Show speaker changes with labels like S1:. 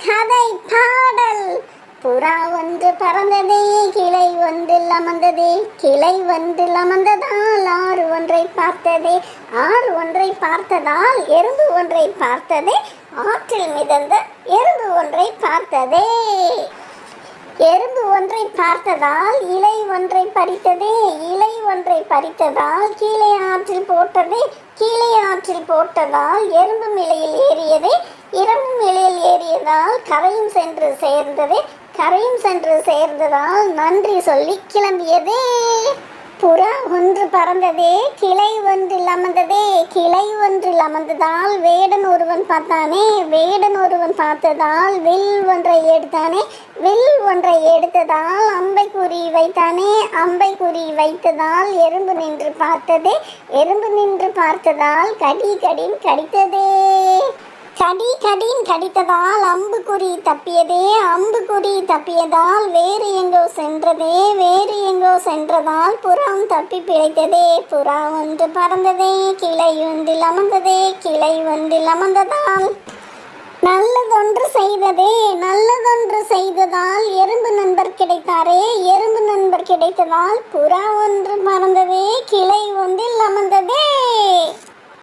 S1: கதை பாடல். புறா ஒன்று பறந்ததே, கிளை ஒன்றில் அமர்ந்ததே. கிளை ஒன்றில் அமர்ந்ததால் ஆறு ஒன்றை பார்த்ததே. ஆறு ஒன்றை பார்த்ததால் எறும்பு ஒன்றை பார்த்ததே. ஆற்றில் மிதந்த எறும்பு ஒன்றை பார்த்ததே. எறும்பு ஒன்றை பார்த்ததால் இலை ஒன்றை பறித்ததே. இலை ஒன்றை பறித்ததால் கீழே ஆற்றில் போட்டதே. கீழே ஆற்றில் போட்டதால் எறும்பு இலையில் ஏறியதே. எறும்பு இலையில் ஏறியதால் கரையும் சென்று சேர்ந்ததே. கரையும் சென்று சேர்ந்ததால் நன்றி சொல்லி கிளம்பியதே. புறா ஒன்று பறந்ததே, கிளை ஒன்றில் அமர்ந்ததே. கிளை ஒன்றில் அமர்ந்ததால் வேடன் ஒருவன் பார்த்தானே. வேடன் ஒருவன் பார்த்ததால் வில் ஒன்றை எடுத்தானே. வில் ஒன்றை எடுத்ததால் அம்பை குறி வைத்தானே. அம்பை குறி வைத்ததால் எறும்பு நின்று பார்த்ததே. எறும்பு நின்று பார்த்ததால் கடி கடின் கடித்ததே. கடி கடின் கடித்ததால் அம்புக்குறி தப்பியதே. அம்புக்குறி தப்பியதால் வேறு எங்கோ சென்றதே. வேறு எங்கோ சென்றதால் புறாவும் தப்பி பிழைத்ததே. புறா ஒன்று பறந்ததே, கிளை ஒன்றில் அமர்ந்ததே. கிளை ஒன்றில் அமர்ந்ததால் நல்லதொன்று செய்ததே. நல்லதொன்று செய்ததால் எறும்பு நண்பர் கிடைத்தாரே. எறும்பு நண்பர் கிடைத்ததால் புறா ஒன்று பறந்ததே, கிளை ஒன்றில் அமர்ந்ததே.